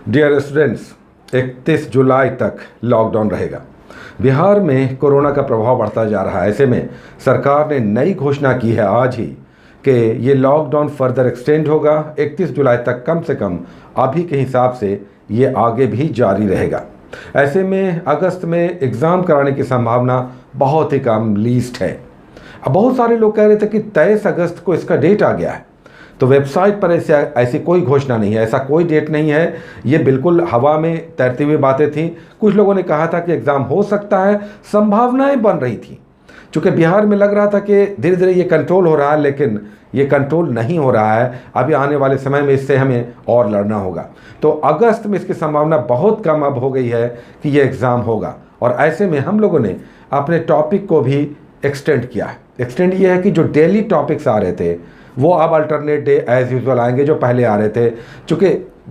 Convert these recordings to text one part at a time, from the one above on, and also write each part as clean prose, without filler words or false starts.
Dear students, 31 जुलाई तक lockdown रहेगा। बिहार में कोरोना का प्रभाव बढ़ता जा रहा है। ऐसे में सरकार ने नई घोषणा की है आज ही कि ये लॉकडाउन फर्दर एक्सटेंड होगा 31 जुलाई तक, कम से कम अभी के हिसाब से ये आगे भी जारी रहेगा। ऐसे में अगस्त में एग्ज़ाम कराने की संभावना बहुत ही कम, लीस्ट है। अब बहुत सारे लोग कह रहे थे कि 23 अगस्त को इसका डेट आ गया है, तो वेबसाइट पर ऐसी कोई घोषणा नहीं है, ऐसा कोई डेट नहीं है। ये बिल्कुल हवा में तैरती हुई बातें थी। कुछ लोगों ने कहा था कि एग्ज़ाम हो सकता है, संभावनाएं बन रही थी। चूँकि बिहार में लग रहा था कि धीरे धीरे ये कंट्रोल हो रहा है, लेकिन ये कंट्रोल नहीं हो रहा है। अभी आने वाले समय में इससे हमें और लड़ना होगा। तो अगस्त में इसकी संभावना बहुत कम अब हो गई है कि ये एग्ज़ाम होगा। और ऐसे में हम लोगों ने अपने टॉपिक को भी एक्सटेंड किया है। एक्सटेंड ये है कि जो डेली टॉपिक्स आ रहे थे वो अब अल्टरनेट डे एज़ यूजुअल आएंगे, जो पहले आ रहे थे। चूँकि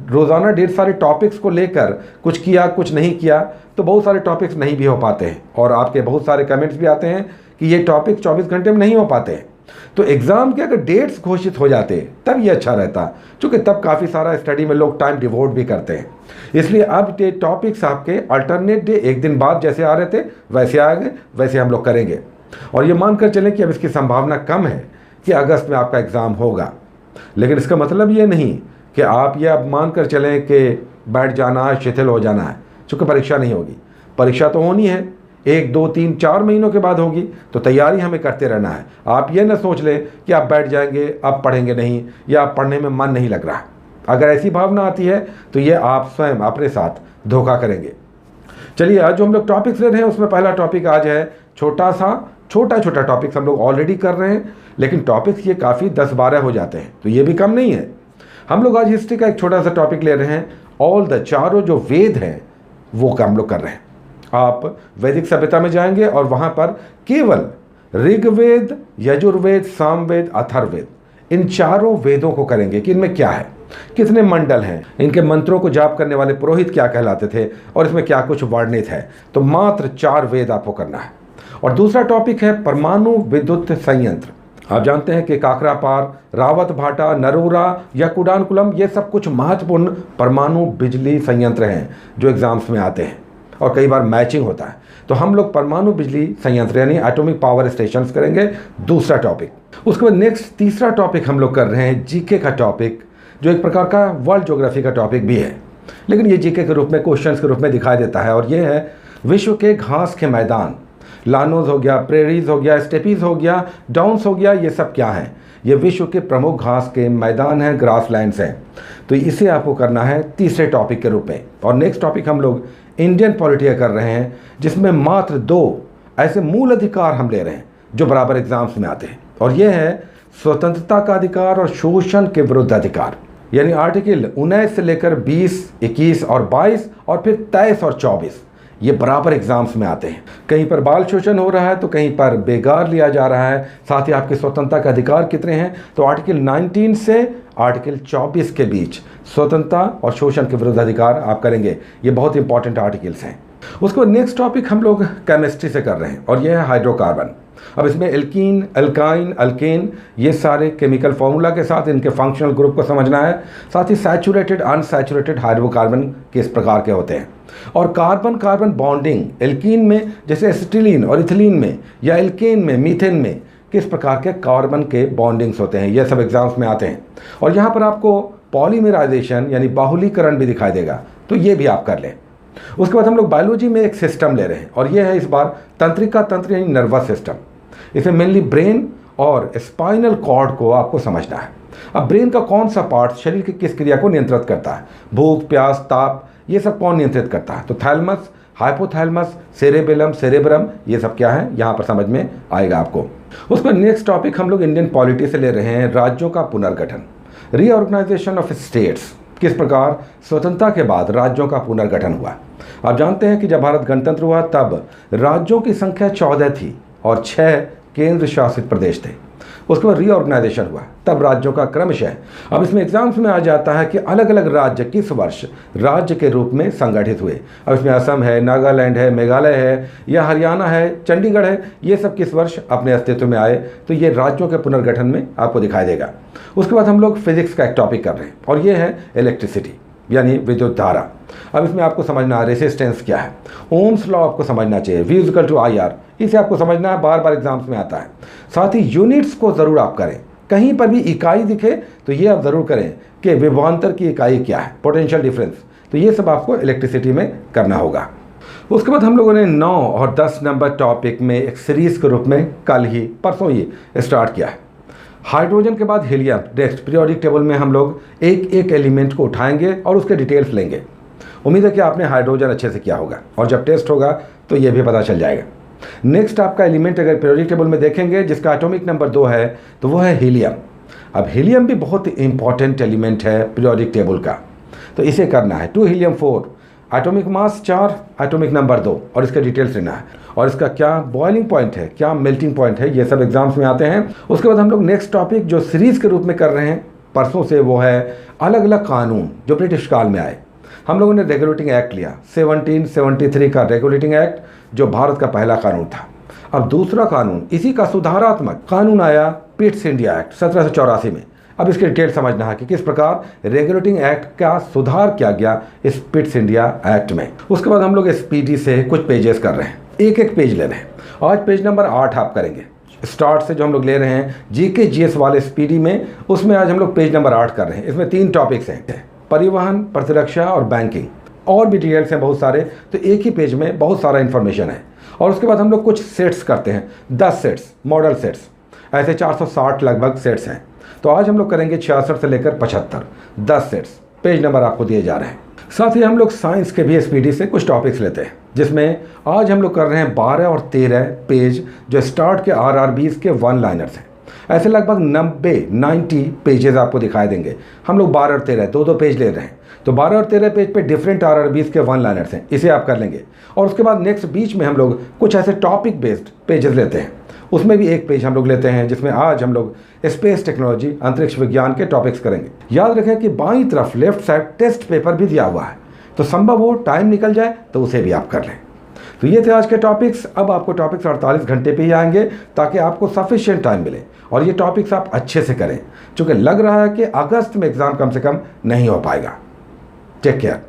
रोज़ाना ढेर सारे टॉपिक्स को लेकर कुछ किया कुछ नहीं किया, तो बहुत सारे टॉपिक्स नहीं भी हो पाते हैं। और आपके बहुत सारे कमेंट्स भी आते हैं कि ये टॉपिक 24 घंटे में नहीं हो पाते हैं। तो एग्ज़ाम के अगर डेट्स घोषित हो जाते तब ये अच्छा रहता, क्योंकि तब काफ़ी सारा स्टडी में लोग टाइम डिवोट भी करते हैं। इसलिए अब ये टॉपिक्स आपके अल्टरनेट डे एक दिन बाद जैसे आ रहे थे वैसे आएंगे, वैसे हम लोग करेंगे। और ये मानकर चलें कि अब इसकी संभावना कम है कि अगस्त में आपका एग्ज़ाम होगा। लेकिन इसका मतलब ये नहीं कि आप ये अब मान कर चलें कि बैठ जाना है, शिथिल हो जाना है। चूँकि परीक्षा नहीं होगी, परीक्षा तो होनी है, 1, 2, 3, 4 महीनों के बाद होगी, तो तैयारी हमें करते रहना है। आप ये ना सोच लें कि आप बैठ जाएंगे, अब पढ़ेंगे नहीं, या आप पढ़ने में मन नहीं लग रहा। अगर ऐसी भावना आती है तो ये आप स्वयं अपने साथ धोखा करेंगे। चलिए, आज जो हम लोग टॉपिक्स ले रहे हैं उसमें पहला टॉपिक आज है छोटा टॉपिक्स हम लोग ऑलरेडी कर रहे हैं, लेकिन टॉपिक्स ये काफ़ी 10-12 हो जाते हैं, तो ये भी कम नहीं है। हम लोग आज हिस्ट्री का एक छोटा सा टॉपिक ले रहे हैं। ऑल द चारों जो वेद हैं वो हम लोग कर रहे हैं। आप वैदिक सभ्यता में जाएंगे और वहाँ पर केवल ऋग्वेद, यजुर्वेद, सामवेद, अथर्ववेद, इन चारों वेदों को करेंगे कि इनमें क्या है, कितने मंडल हैं, इनके मंत्रों को जाप करने वाले पुरोहित क्या कहलाते थे, और इसमें क्या कुछ वर्णित है। तो मात्र 4 वेद आपको करना है। और दूसरा टॉपिक है परमाणु विद्युत संयंत्र। आप जानते हैं कि काकरापार, रावत भाटा, नरोरा या कुडानकुलम, ये सब कुछ महत्वपूर्ण परमाणु बिजली संयंत्र हैं जो एग्जाम्स में आते हैं और कई बार मैचिंग होता है। तो हम लोग परमाणु बिजली संयंत्र यानी एटॉमिक पावर स्टेशंस करेंगे, दूसरा टॉपिक। उसके बाद नेक्स्ट तीसरा टॉपिक हम लोग कर रहे हैं जीके का टॉपिक, जो एक प्रकार का वर्ल्ड ज्योग्राफी का टॉपिक भी है, लेकिन ये जीके के रूप में, क्वेश्चन के रूप में दिखाई देता है। और ये है विश्व के घास के मैदान। लानोज हो गया, प्रेरीज हो गया, स्टेपीज हो गया, डाउन्स हो गया, ये सब क्या हैं? ये विश्व के प्रमुख घास के मैदान हैं, ग्रासलैंड्स हैं। तो इसे आपको करना है तीसरे टॉपिक के रूप में। और नेक्स्ट टॉपिक हम लोग इंडियन पॉलिटी कर रहे हैं, जिसमें मात्र 2 ऐसे मूल अधिकार हम ले रहे हैं जो बराबर एग्जाम्स में आते हैं। और ये है स्वतंत्रता का अधिकार और शोषण के विरुद्ध अधिकार, यानी आर्टिकल 19 से लेकर 20, 21 और 22 और फिर 23 और 24, ये बराबर एग्जाम्स में आते हैं। कहीं पर बाल शोषण हो रहा है तो कहीं पर बेगार लिया जा रहा है। साथ ही आपके स्वतंत्रता के अधिकार कितने हैं, तो आर्टिकल 19 से आर्टिकल 24 के बीच स्वतंत्रता और शोषण के विरुद्ध अधिकार आप करेंगे। ये बहुत इंपॉर्टेंट आर्टिकल्स हैं। उसके बाद नेक्स्ट टॉपिक हम लोग केमिस्ट्री से कर रहे हैं, और यह है हाइड्रोकार्बन। अब इसमें एल्कीन, अल्काइन, अल्केन, ये सारे केमिकल फॉर्मूला के साथ इनके फंक्शनल ग्रुप को समझना है। साथ ही सैचुरेटेड, अनसैचुरेटेड हाइड्रोकार्बन किस प्रकार के होते हैं, और कार्बन कार्बन बॉन्डिंग एल्कीन में जैसे एसिटिलीन और इथिलीन में, या एल्केन में, मीथेन में किस प्रकार के कार्बन के बॉन्डिंग्स होते हैं, ये सब एग्जाम्स में आते हैं। और यहाँ पर आपको पॉलीमराइजेशन यानी बाहुलीकरण भी दिखाई देगा, तो ये भी आप कर लें। उसके बाद हम लोग बायोलॉजी में एक सिस्टम ले रहे हैं, और ये है इस बार तंत्रिका तंत्र यानी नर्वस सिस्टम। इसमें मेनली ब्रेन और स्पाइनल कॉर्ड को आपको समझना है। अब ब्रेन का कौन सा पार्ट शरीर की किस क्रिया को नियंत्रित करता है, भूख, प्यास, ताप, ये सब कौन नियंत्रित करता है? तो थैलमस, हाइपोथैलमस, सेरेबेलम, सेरेब्रम, ये सब क्या है यहाँ पर समझ में आएगा आपको। उसमें नेक्स्ट टॉपिक हम लोग इंडियन पॉलिटी से ले रहे हैं, राज्यों का पुनर्गठन, रीऑर्गेनाइजेशन ऑफ स्टेट्स। किस प्रकार स्वतंत्रता के बाद राज्यों का पुनर्गठन हुआ। आप जानते हैं कि जब भारत गणतंत्र हुआ तब राज्यों की संख्या 14 थी और 6 केंद्र शासित प्रदेश थे। उसके बाद रीऑर्गेनाइजेशन हुआ, तब राज्यों का क्रमशः, अब इसमें एग्जाम्स में आ जाता है कि अलग अलग राज्य किस वर्ष राज्य के रूप में संगठित हुए। अब इसमें असम है, नागालैंड है, मेघालय है, या हरियाणा है, चंडीगढ़ है, ये सब किस वर्ष अपने अस्तित्व में आए, तो ये राज्यों के पुनर्गठन में आपको दिखाई देगा। उसके बाद हम लोग फिजिक्स का एक टॉपिक कर रहे हैं, और ये है इलेक्ट्रिसिटी। यानी विद्युत धारा। अब इसमें आपको समझना है रेसिस्टेंस क्या है, ओम्स लॉ आपको समझना चाहिए, V इक्वल टू IR, इसे आपको समझना है, बार बार एग्जाम्स में आता है। साथ ही यूनिट्स को ज़रूर आप करें, कहीं पर भी इकाई दिखे तो ये आप ज़रूर करें कि विभवांतर की इकाई क्या है, पोटेंशियल डिफरेंस, तो ये सब आपको इलेक्ट्रिसिटी में करना होगा। उसके बाद हम लोगों ने 9 और 10 नंबर टॉपिक में एक सीरीज़ के रूप में कल ही परसों ही स्टार्ट किया है। हाइड्रोजन के बाद हीलियम, नेक्स्ट पीरियोडिक टेबल में हम लोग एक एक एलिमेंट को उठाएंगे और उसके डिटेल्स लेंगे। उम्मीद है कि आपने हाइड्रोजन अच्छे से किया होगा और जब टेस्ट होगा तो ये भी पता चल जाएगा। नेक्स्ट आपका एलिमेंट अगर पीरियोडिक टेबल में देखेंगे जिसका एटॉमिक नंबर 2 है तो वो है हीलियम। अब हीलियम भी बहुत इंपॉर्टेंट एलिमेंट है पीरियोडिक टेबल का, तो इसे करना है। 2 helium 4, atomic mass 4, atomic number 2 और इसके डिटेल्स लेना है और इसका क्या बॉइलिंग पॉइंट है, क्या मेल्टिंग पॉइंट है, ये सब एग्जाम्स में आते हैं। उसके बाद हम लोग नेक्स्ट टॉपिक जो सीरीज़ के रूप में कर रहे हैं परसों से वो है अलग अलग कानून जो ब्रिटिश काल में आए। हम लोगों ने रेगुलेटिंग एक्ट लिया 1773 का रेगुलेटिंग एक्ट जो भारत का पहला कानून था। अब दूसरा कानून इसी का सुधारात्मक कानून आया पिट्स इंडिया एक्ट 1784 में। अब इसके डिटेल समझना है कि किस प्रकार रेगुलेटिंग एक्ट का सुधार किया गया इस पिट्स इंडिया एक्ट में। उसके बाद हम लोग SPD से कुछ पेजेस कर रहे हैं, एक एक पेज ले रहे हैं। आज पेज नंबर 8 आप करेंगे स्टार्ट से, जो हम लोग ले रहे हैं GK GS वाले SPD में, उसमें आज हम लोग पेज नंबर 8 कर रहे हैं। इसमें 3 टॉपिक्स हैं, परिवहन, प्रतिरक्षा और बैंकिंग, और भी डिटेल्स हैं बहुत सारे, तो एक ही पेज में बहुत सारा इन्फॉर्मेशन है। और उसके बाद हम लोग कुछ सेट्स करते हैं, 10 सेट्स, मॉडल सेट्स, ऐसे 460 लगभग सेट्स हैं। तो आज हम लोग करेंगे 66 से लेकर 75, 10 सेट्स, पेज नंबर आपको दिए जा रहे हैं। साथ ही हम लोग साइंस के भी SPD से कुछ टॉपिक्स लेते हैं, जिसमें आज हम लोग कर रहे हैं 12 और 13 पेज जो स्टार्ट के RRBs के 1 लाइनर्स हैं। ऐसे लगभग 90 पेजेस आपको दिखाई देंगे। हम लोग 12 और 13 दो पेज ले रहे हैं, तो 12 और 13 पेज पे डिफरेंट RRBs के 1 लाइनर्स हैं, इसे आप कर लेंगे। और उसके बाद नेक्स्ट बीच में हम लोग कुछ ऐसे टॉपिक बेस्ड पेजेस लेते हैं, उसमें भी एक पेज हम लोग लेते हैं जिसमें आज हम लोग स्पेस टेक्नोलॉजी, अंतरिक्ष विज्ञान के टॉपिक्स करेंगे। याद रखें कि बाईं तरफ लेफ्ट साइड टेस्ट पेपर भी दिया हुआ है, तो संभव हो टाइम निकल जाए तो उसे भी आप कर लें। तो ये थे आज के टॉपिक्स। अब आपको टॉपिक्स 48 घंटे पे ही आएंगे ताकि आपको सफिशिएंट टाइम मिले और ये टॉपिक्स आप अच्छे से करें, क्योंकि लग रहा है कि अगस्त में एग्ज़ाम कम से कम नहीं हो पाएगा। Take care.